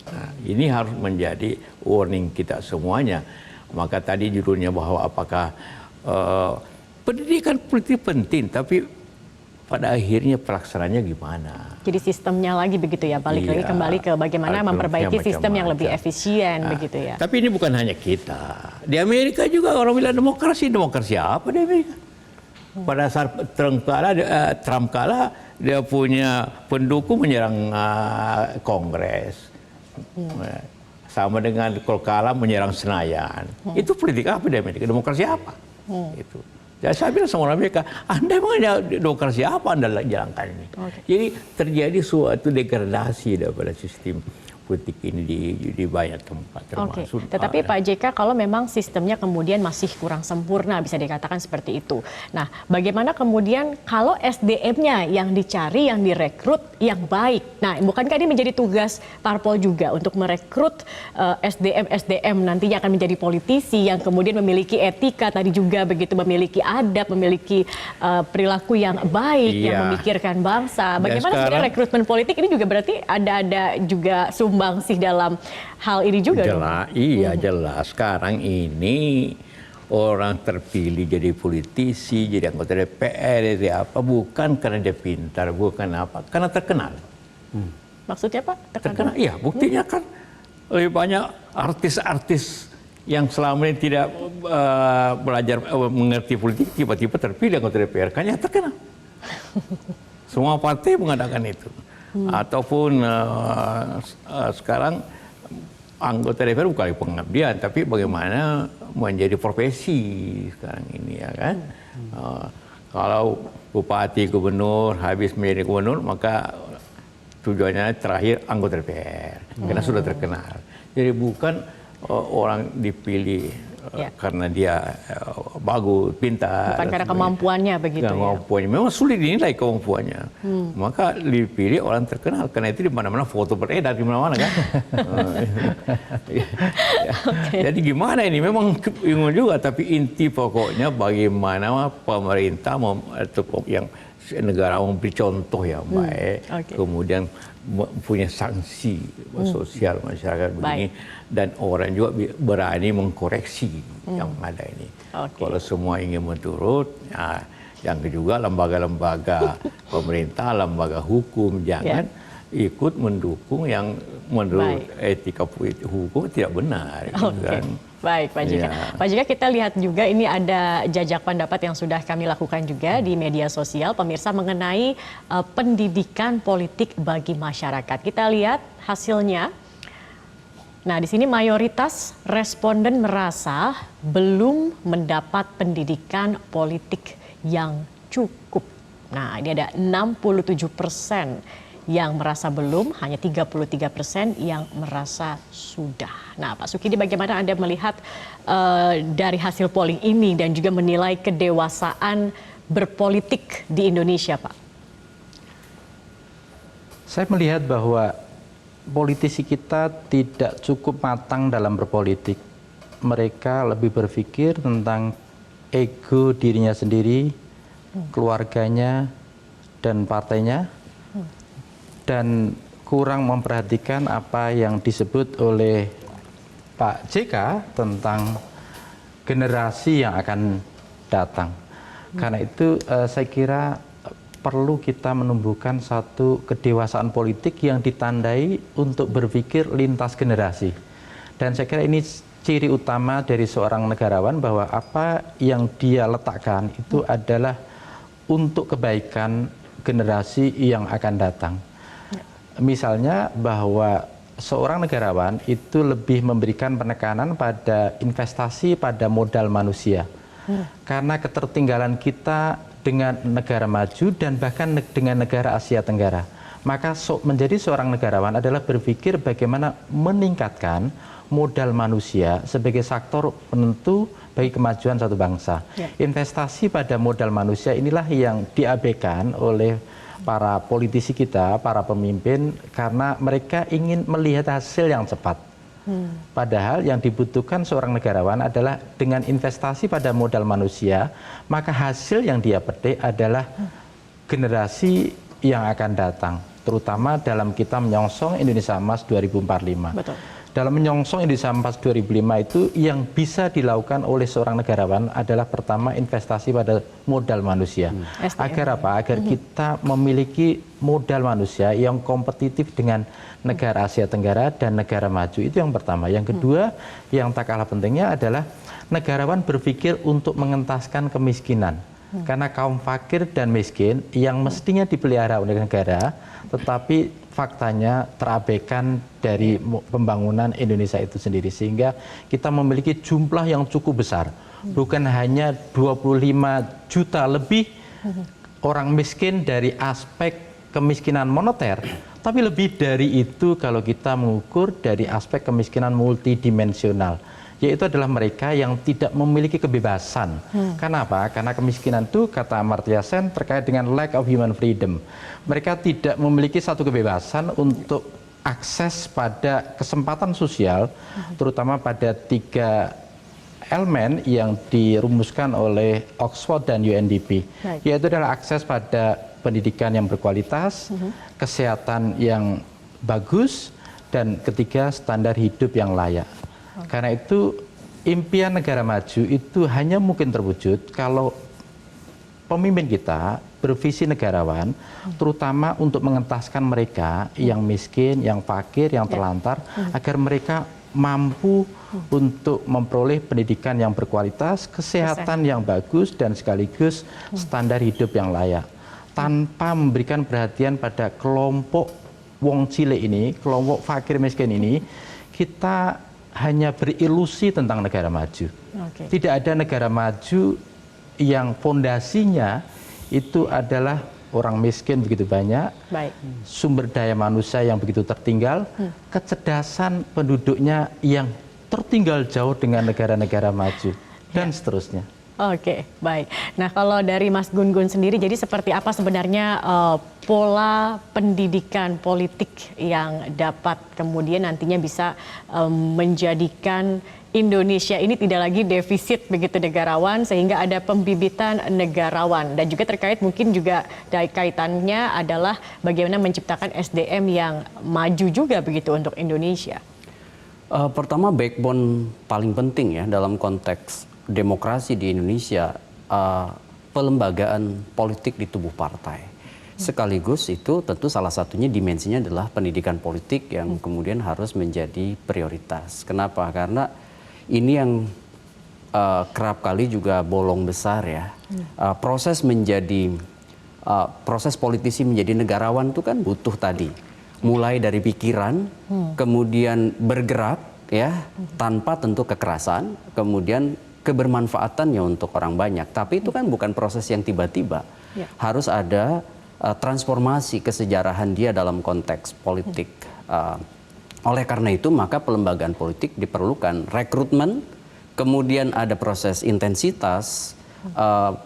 Nah, ini harus menjadi warning kita semuanya. Maka tadi judulnya bahwa apakah pendidikan politik penting, tapi pada akhirnya pelaksananya gimana? Jadi sistemnya lagi begitu ya, balik lagi kembali ke bagaimana memperbaiki sistem yang lebih efisien begitu ya. Tapi ini bukan hanya kita. Di Amerika juga orang bilang demokrasi apa di Amerika? Pada saat Trump kalah, dia punya pendukung menyerang Kongres. Sama dengan kalau kalah menyerang Senayan. Itu politik apa di Amerika? Demokrasi apa? Itu. Jadi saya bilang sama orang Amerika, Anda emang demokrasi apa Anda jalankan ini? Jadi terjadi suatu degradasi daripada sistem politik ini di banyak tempat. Termasuk, Tetapi Pak JK, kalau memang sistemnya kemudian masih kurang sempurna, bisa dikatakan seperti itu. Nah, bagaimana kemudian kalau SDM-nya yang dicari, yang direkrut, yang baik? Nah, bukankah ini menjadi tugas parpol juga untuk merekrut SDM nantinya akan menjadi politisi yang kemudian memiliki etika tadi juga begitu, memiliki adab, memiliki perilaku yang baik, yang memikirkan bangsa. Bagaimana sebenarnya rekrutmen politik ini juga berarti ada juga sumbangsih dalam hal ini juga jelas, dong? Iya jelas. Sekarang ini orang terpilih jadi politisi, jadi anggota DPR, jadi apa, bukan karena dia pintar, bukan apa, karena terkenal. Maksudnya Pak? Terkenal, iya. Buktinya kan lebih banyak artis-artis yang selama ini tidak belajar mengerti politik, tiba-tiba terpilih anggota DPR, kan ya terkenal. Semua partai mengadakan itu. Ataupun sekarang anggota DPR bukan pengabdian, tapi bagaimana menjadi profesi sekarang ini ya kan. Kalau bupati, gubernur habis menjadi gubernur, maka tujuannya terakhir anggota DPR karena sudah terkenal. Jadi bukan orang dipilih karena dia bagus, pintar. Bukan karena kemampuannya begitu kemampuannya. Memang sulit dinilai kemampuannya. Maka dipilih orang terkenal. Karena itu di mana-mana foto beredar di mana-mana kan. Jadi gimana ini? Memang bingung juga. Tapi inti pokoknya bagaimana pemerintah atau yang negara memberi contoh yang baik. Kemudian punya sanksi sosial masyarakat begini. Dan orang juga berani mengkoreksi yang ada ini. Kalau semua ingin menurut, yang kedua lembaga-lembaga pemerintah, lembaga hukum jangan ikut mendukung yang menurut etika politik hukum tidak benar. Kan? Baik Pak JK. Pak JK, kita lihat juga ini ada jajak pendapat yang sudah kami lakukan juga di media sosial pemirsa mengenai pendidikan politik bagi masyarakat. Kita lihat hasilnya. Nah, di sini mayoritas responden merasa belum mendapat pendidikan politik yang cukup. Nah, ini ada 67% yang merasa belum, hanya 33% yang merasa sudah. Nah, Pak Sukidi, bagaimana Anda melihat dari hasil polling ini dan juga menilai kedewasaan berpolitik di Indonesia, Pak? Saya melihat bahwa politisi kita tidak cukup matang dalam berpolitik. Mereka lebih berpikir tentang ego dirinya sendiri, keluarganya, dan partainya, dan kurang memperhatikan apa yang disebut oleh Pak JK tentang generasi yang akan datang. Karena itu saya kira perlu kita menumbuhkan satu kedewasaan politik yang ditandai untuk berpikir lintas generasi. Dan saya kira ini ciri utama dari seorang negarawan, bahwa apa yang dia letakkan itu adalah untuk kebaikan generasi yang akan datang. Misalnya bahwa seorang negarawan itu lebih memberikan penekanan pada investasi pada modal manusia. Karena ketertinggalan kita dengan negara maju dan bahkan dengan negara Asia Tenggara. Maka menjadi seorang negarawan adalah berpikir bagaimana meningkatkan modal manusia sebagai faktor penentu bagi kemajuan satu bangsa. Investasi pada modal manusia inilah yang diabaikan oleh para politisi kita, para pemimpin, karena mereka ingin melihat hasil yang cepat. Padahal yang dibutuhkan seorang negarawan adalah dengan investasi pada modal manusia, maka hasil yang dia petik adalah generasi yang akan datang, terutama dalam kita menyongsong Indonesia Emas 2045. Betul. dalam menyongsong Indonesia Emas 2005 itu yang bisa dilakukan oleh seorang negarawan adalah pertama investasi pada modal manusia. Agar apa? Agar kita memiliki modal manusia yang kompetitif dengan negara Asia Tenggara dan negara maju. Itu yang pertama. Yang kedua, yang tak kalah pentingnya adalah negarawan berpikir untuk mengentaskan kemiskinan. Karena kaum fakir dan miskin yang mestinya dipelihara oleh negara, tetapi faktanya terabaikan dari pembangunan Indonesia itu sendiri. Sehingga kita memiliki jumlah yang cukup besar. Bukan hanya 25 juta lebih orang miskin dari aspek kemiskinan moneter, tapi lebih dari itu kalau kita mengukur dari aspek kemiskinan multidimensional. Yaitu adalah mereka yang tidak memiliki kebebasan. Kenapa? Karena kemiskinan itu, kata Amartya Sen, terkait dengan lack of human freedom. Mereka tidak memiliki satu kebebasan untuk akses pada kesempatan sosial, terutama pada 3 elemen yang dirumuskan oleh Oxford dan UNDP. Yaitu adalah akses pada pendidikan yang berkualitas, kesehatan yang bagus, dan ketiga standar hidup yang layak. Karena itu impian negara maju itu hanya mungkin terwujud kalau pemimpin kita bervisi negarawan, terutama untuk mengentaskan mereka yang miskin, yang fakir, yang terlantar, agar mereka mampu untuk memperoleh pendidikan yang berkualitas, kesehatan yang bagus, dan sekaligus standar hidup yang layak. Tanpa memberikan perhatian pada kelompok wong cilik ini, kelompok fakir miskin ini, kita hanya berilusi tentang negara maju. Tidak ada negara maju yang fondasinya itu adalah orang miskin begitu banyak, sumber daya manusia yang begitu tertinggal, kecerdasan penduduknya yang tertinggal jauh dengan negara-negara maju, dan seterusnya. Oke, baik. Nah, kalau dari Mas Gun-Gun sendiri, jadi seperti apa sebenarnya pola pendidikan politik yang dapat kemudian nantinya bisa menjadikan Indonesia ini tidak lagi defisit begitu negarawan, sehingga ada pembibitan negarawan, dan juga terkait mungkin juga dari kaitannya adalah bagaimana menciptakan SDM yang maju juga begitu untuk Indonesia. Pertama, backbone paling penting ya dalam konteks demokrasi di Indonesia, pelembagaan politik di tubuh partai. Sekaligus itu tentu salah satunya dimensinya adalah pendidikan politik yang kemudian harus menjadi prioritas. Kenapa? Karena ini yang kerap kali juga bolong besar ya. Proses politisi menjadi negarawan itu kan butuh tadi. Mulai dari pikiran, kemudian bergerak ya tanpa tentu kekerasan, kemudian kebermanfaatannya untuk orang banyak. Tapi itu kan bukan proses yang tiba-tiba. Harus ada transformasi kesejarahan dia dalam konteks politik. Oleh karena itu maka pelembagaan politik diperlukan rekrutmen, kemudian ada proses intensitas,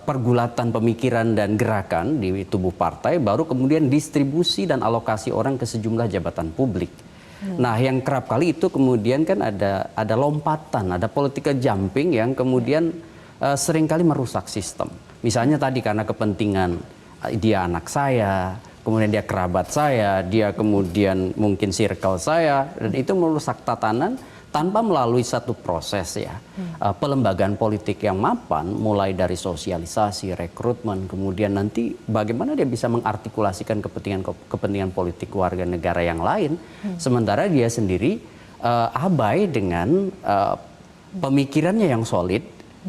pergulatan pemikiran dan gerakan di tubuh partai, baru kemudian distribusi dan alokasi orang ke sejumlah jabatan publik. Nah, yang kerap kali itu kemudian kan ada lompatan, ada political jumping yang kemudian seringkali merusak sistem. Misalnya tadi karena kepentingan dia anak saya, kemudian dia kerabat saya, dia kemudian mungkin circle saya, dan itu merusak tatanan tanpa melalui satu proses ya. Pelembagaan politik yang mapan, mulai dari sosialisasi, rekrutmen, kemudian nanti bagaimana dia bisa mengartikulasikan kepentingan politik warga negara yang lain, sementara dia sendiri abai dengan pemikirannya yang solid,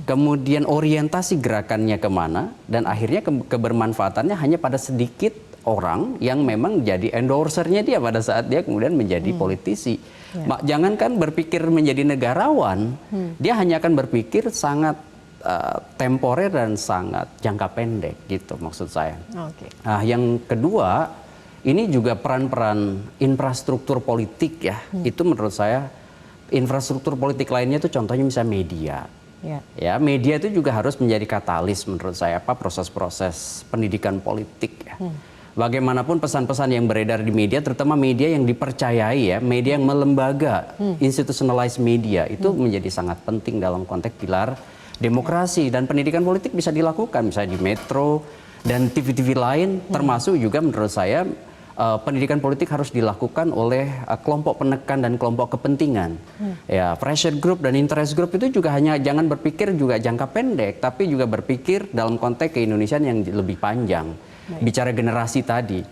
kemudian orientasi gerakannya kemana, dan akhirnya kebermanfaatannya hanya pada sedikit orang yang memang jadi endorsernya dia pada saat dia kemudian menjadi politisi. Jangankan berpikir menjadi negarawan, dia hanya akan berpikir sangat temporer dan sangat jangka pendek gitu maksud saya. Nah, yang kedua, ini juga peran-peran infrastruktur politik ya. Itu menurut saya infrastruktur politik lainnya itu contohnya misalnya media. Ya, media itu juga harus menjadi katalis menurut saya proses-proses pendidikan politik ya. Bagaimanapun pesan-pesan yang beredar di media, terutama media yang dipercayai ya, media yang melembaga, institutionalized media, itu menjadi sangat penting dalam konteks pilar demokrasi, dan pendidikan politik bisa dilakukan misalnya di Metro dan TV-TV lain, termasuk juga menurut saya pendidikan politik harus dilakukan oleh kelompok penekan dan kelompok kepentingan. Ya, pressure group dan interest group itu juga jangan berpikir juga jangka pendek, tapi juga berpikir dalam konteks ke-Indonesiaan yang lebih panjang. Bicara generasi tadi.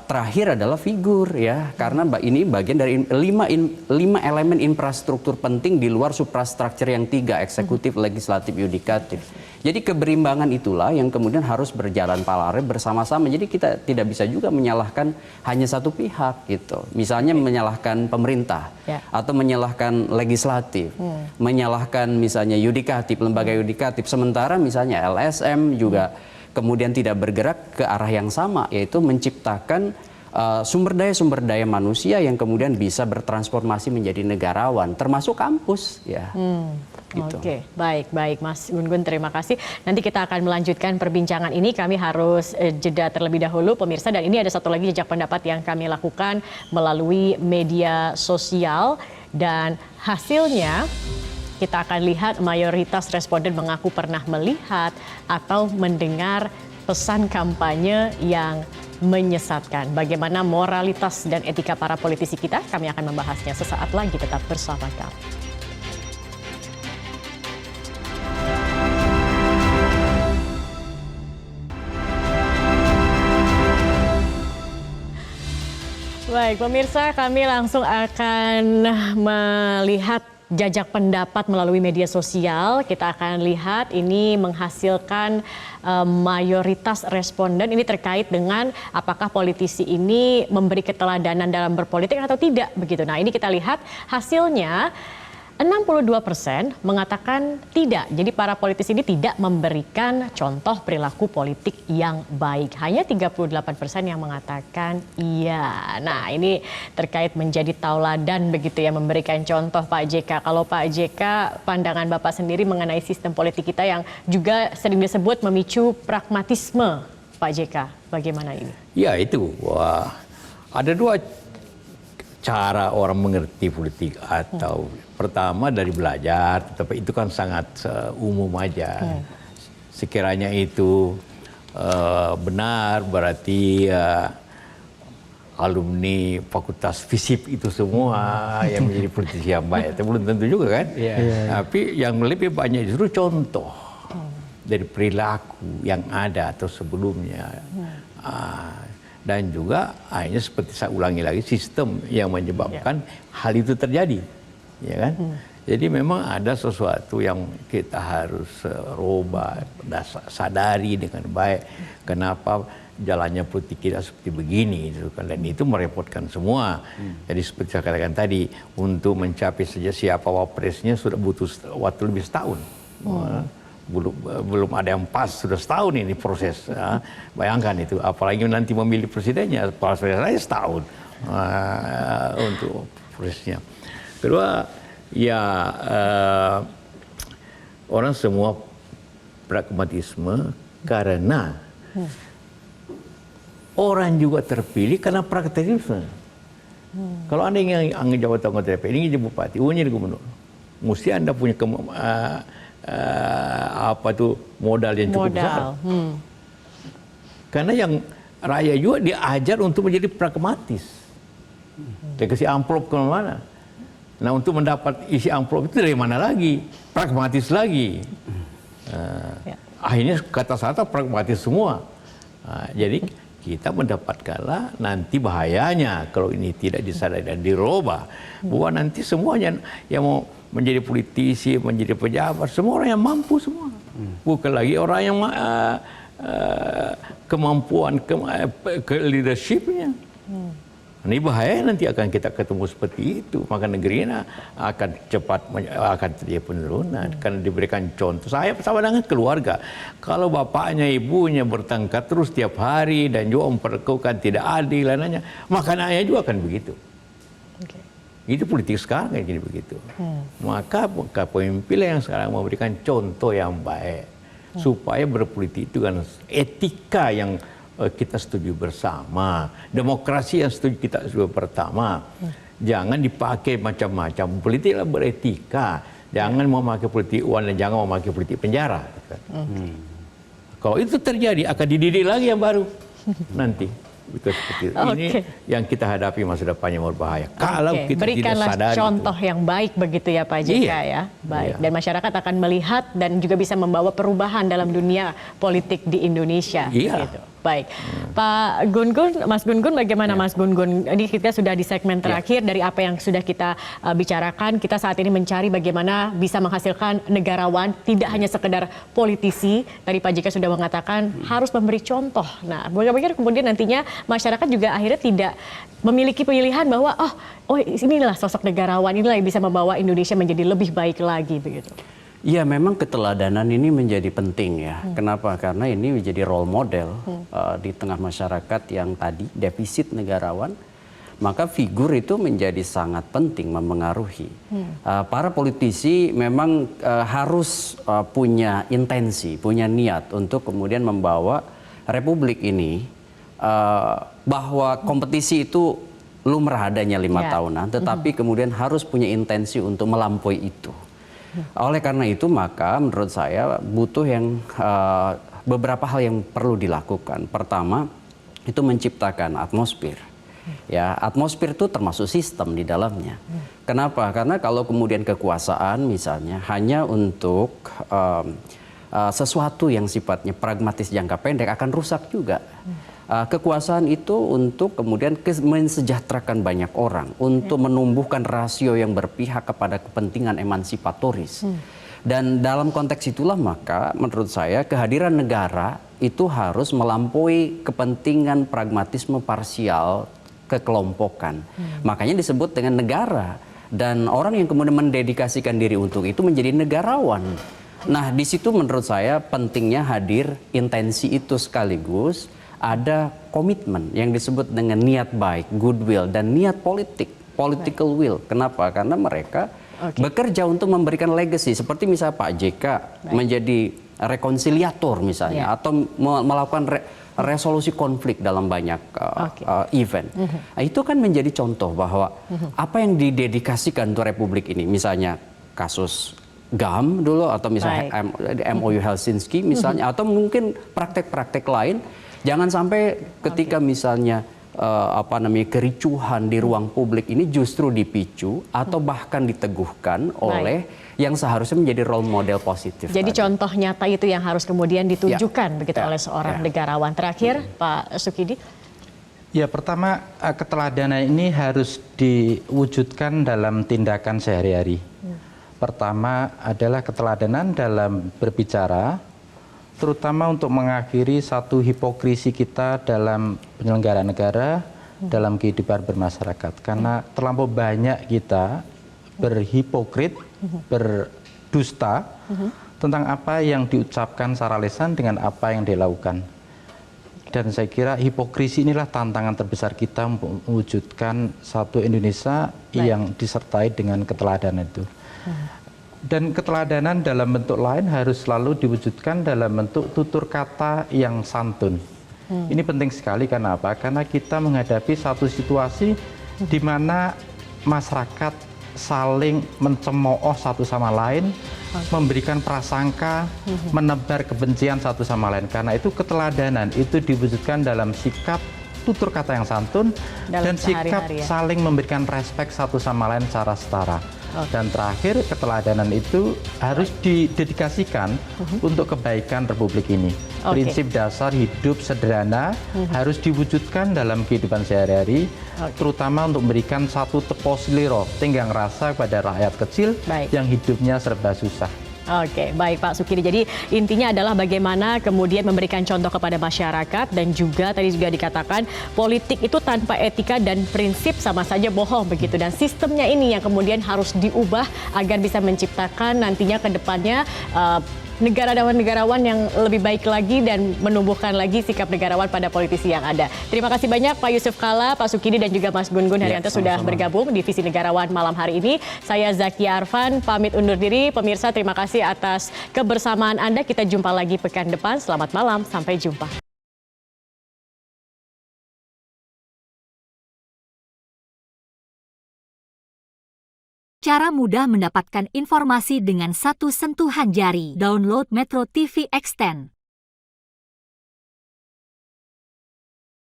Terakhir adalah figur ya, karena ini bagian dari 5 elemen infrastruktur penting di luar suprastruktur yang 3, eksekutif, legislatif, yudikatif. Jadi keberimbangan itulah yang kemudian harus berjalan paralel bersama-sama. Jadi kita tidak bisa juga menyalahkan hanya satu pihak gitu. Misalnya menyalahkan pemerintah atau menyalahkan legislatif, menyalahkan misalnya yudikatif, lembaga yudikatif. Sementara misalnya LSM juga kemudian tidak bergerak ke arah yang sama, yaitu menciptakan sumber daya manusia yang kemudian bisa bertransformasi menjadi negarawan, termasuk kampus ya. Gitu. Oke, baik Mas Gun-Gun, terima kasih. Nanti kita akan melanjutkan perbincangan ini. Kami harus jeda terlebih dahulu pemirsa, dan ini ada satu lagi jejak pendapat yang kami lakukan melalui media sosial, dan hasilnya kita akan lihat mayoritas responden mengaku pernah melihat atau mendengar pesan kampanye yang menyesatkan. Bagaimana moralitas dan etika para politisi kita? Kami akan membahasnya sesaat lagi, tetap bersama kami. Baik pemirsa, kami langsung akan melihat jajak pendapat melalui media sosial. Kita akan lihat ini menghasilkan mayoritas responden ini terkait dengan apakah politisi ini memberi keteladanan dalam berpolitik atau tidak begitu. Nah, ini kita lihat hasilnya 62% mengatakan tidak. Jadi para politisi ini tidak memberikan contoh perilaku politik yang baik. Hanya 38% yang mengatakan iya. Nah, ini terkait menjadi tauladan begitu ya, memberikan contoh Pak JK. Kalau Pak JK, pandangan Bapak sendiri mengenai sistem politik kita yang juga sering disebut memicu pragmatisme, Pak JK, bagaimana ini? Ya itu, ada 2 cara orang mengerti politik, atau pertama dari belajar, tapi itu kan sangat umum aja. Sekiranya itu benar, berarti alumni Fakultas FISIP itu semua yang menjadi politisi yang baik. Itu belum tentu juga kan. Tapi yang lebih banyak justru contoh dari perilaku yang ada atau sebelumnya. Dan juga akhirnya seperti saya ulangi lagi, sistem yang menyebabkan hal itu terjadi, ya kan? Jadi memang ada sesuatu yang kita harus rubah, sadari dengan baik kenapa jalannya politik kita seperti begini, gitu kan? Dan itu merepotkan semua. Jadi seperti saya katakan tadi, untuk mencapai saja siapa wapresnya sudah butuh waktu lebih setahun. Belum ada yang pas, sudah setahun ini proses. Bayangkan itu, apalagi nanti memilih presidennya, prosesnya setahun untuk prosesnya. Kedua, ya orang semua pragmatisme karena orang juga terpilih karena pragmatisme. Kalau Anda ingin jabatan anggota DPR, ingin jadi bupati, ingin jadi gubernur, mesti Anda punya modal yang cukup besar. Karena yang rakyat juga diajar untuk menjadi pragmatis. Dia kasih amplop kemana-mana. Nah, untuk mendapat isi amplop itu dari mana lagi? Pragmatis lagi. Akhirnya kata-kata pragmatis semua. Jadi kita mendapatkanlah nanti bahayanya kalau ini tidak disadari dan dirubah. Bahwa nanti semuanya yang mau menjadi politisi, menjadi pejabat, semua orang yang mampu semua. Bukan lagi orang yang kemampuan ke leadershipnya. Ini bahaya, nanti akan kita ketemu seperti itu. Maka negeri ini akan cepat akan terjadi penurunan karena diberikan contoh. Saya sama dengan keluarga. Kalau bapaknya, ibunya bertengkar terus tiap hari dan juga memperlakukan tidak adil lananya, maka anaknya juga akan begitu. Itu politik sekarang kayak gini begitu. Maka pemimpin yang sekarang memberikan contoh yang baik supaya berpolitik itu kan etika yang kita setuju bersama, demokrasi yang setuju kita setuju pertama. Jangan dipakai macam-macam. Politiklah beretika. Jangan memakai politik uang dan jangan memakai politik penjara. Kalau itu terjadi akan dididik lagi yang baru nanti. Seperti ini yang kita hadapi masa depan yang berbahaya. Kalau Oke, kita berikanlah tidak sadar contoh yang baik begitu ya Pak JK ya. Baik. Dan masyarakat akan melihat dan juga bisa membawa perubahan dalam dunia politik di Indonesia. Iya. Gitu. Baik, Pak Gun-Gun, Mas Gun-Gun, bagaimana Mas Gun-Gun? Ini kita sudah di segmen terakhir dari apa yang sudah kita bicarakan. Kita saat ini mencari bagaimana bisa menghasilkan negarawan, tidak hanya sekedar politisi. Tadi Pak JK sudah mengatakan harus memberi contoh. Nah, bagaimana kemudian nantinya masyarakat juga akhirnya tidak memiliki pilihan bahwa oh inilah sosok negarawan, inilah yang bisa membawa Indonesia menjadi lebih baik lagi begitu. Ya memang keteladanan ini menjadi penting ya. Kenapa? Karena ini menjadi role model di tengah masyarakat yang tadi defisit negarawan. Maka figur itu menjadi sangat penting memengaruhi. Para politisi memang harus punya intensi, punya niat untuk kemudian membawa republik ini bahwa kompetisi itu lumrah adanya 5 tahunan, tetapi kemudian harus punya intensi untuk melampaui itu. Oleh karena itu maka menurut saya butuh yang beberapa hal yang perlu dilakukan. Pertama itu menciptakan atmosfer. Ya, atmosfer itu termasuk sistem di dalamnya. Kenapa? Karena kalau kemudian kekuasaan misalnya hanya untuk sesuatu yang sifatnya pragmatis jangka pendek akan rusak juga. Kekuasaan itu untuk kemudian mensejahterakan banyak orang, untuk menumbuhkan rasio yang berpihak kepada kepentingan emansipatoris. Dan dalam konteks itulah maka menurut saya kehadiran negara itu harus melampaui kepentingan pragmatisme parsial kekelompokan. Makanya disebut dengan negara. Dan orang yang kemudian mendedikasikan diri untuk itu menjadi negarawan. Nah, di situ menurut saya pentingnya hadir intensi itu sekaligus ada komitmen yang disebut dengan niat baik, goodwill, dan niat politik, political will. Kenapa? Karena mereka bekerja untuk memberikan legacy. Seperti misalnya Pak JK menjadi rekonsiliator misalnya, atau melakukan resolusi konflik dalam banyak event. Nah, itu kan menjadi contoh bahwa apa yang didedikasikan untuk republik ini, misalnya kasus GAM dulu, atau misalnya MOU Helsinki misalnya, atau mungkin praktek-praktek lain. Jangan sampai ketika misalnya kericuhan di ruang publik ini justru dipicu atau bahkan diteguhkan oleh yang seharusnya menjadi role model positif. Jadi contoh nyata itu yang harus kemudian ditunjukkan begitu oleh seorang negarawan. Terakhir, Pak Sukidi. Ya, pertama keteladanan ini harus diwujudkan dalam tindakan sehari-hari. Pertama adalah keteladanan dalam berbicara, terutama untuk mengakhiri satu hipokrisi kita dalam penyelenggaraan negara, dalam kehidupan bermasyarakat. Karena terlampau banyak kita berhipokrit, berdusta tentang apa yang diucapkan secara lisan dengan apa yang dilakukan. Dan saya kira hipokrisi inilah tantangan terbesar kita untuk mewujudkan satu Indonesia yang disertai dengan keteladanan itu. Dan keteladanan dalam bentuk lain harus selalu diwujudkan dalam bentuk tutur kata yang santun. Ini penting sekali, karena apa? Karena kita menghadapi satu situasi di mana masyarakat saling mencemooh satu sama lain, memberikan prasangka, menebar kebencian satu sama lain. Karena itu keteladanan itu diwujudkan dalam sikap tutur kata yang santun dan sikap saling memberikan respek satu sama lain secara setara. Dan terakhir, keteladanan itu harus didedikasikan untuk kebaikan Republik ini. Prinsip dasar hidup sederhana harus diwujudkan dalam kehidupan sehari-hari, terutama untuk memberikan satu tepo sliro, tenggang rasa kepada rakyat kecil yang hidupnya serba susah. Oke, baik Pak Sukidi. Jadi intinya adalah bagaimana kemudian memberikan contoh kepada masyarakat, dan juga tadi juga dikatakan politik itu tanpa etika dan prinsip sama saja bohong begitu. Dan sistemnya ini yang kemudian harus diubah agar bisa menciptakan nantinya ke depannya negarawan yang lebih baik lagi dan menumbuhkan lagi sikap negarawan pada politisi yang ada. Terima kasih banyak Pak Yusuf Kalla, Pak Sukidi, dan juga Mas Gun-Gun Haryanto sudah bergabung di Visi Negarawan malam hari ini. Saya Zakia Arfan, pamit undur diri. Pemirsa, terima kasih atas kebersamaan Anda. Kita jumpa lagi pekan depan. Selamat malam, sampai jumpa. Cara mudah mendapatkan informasi dengan satu sentuhan jari. Download Metro TV Extend.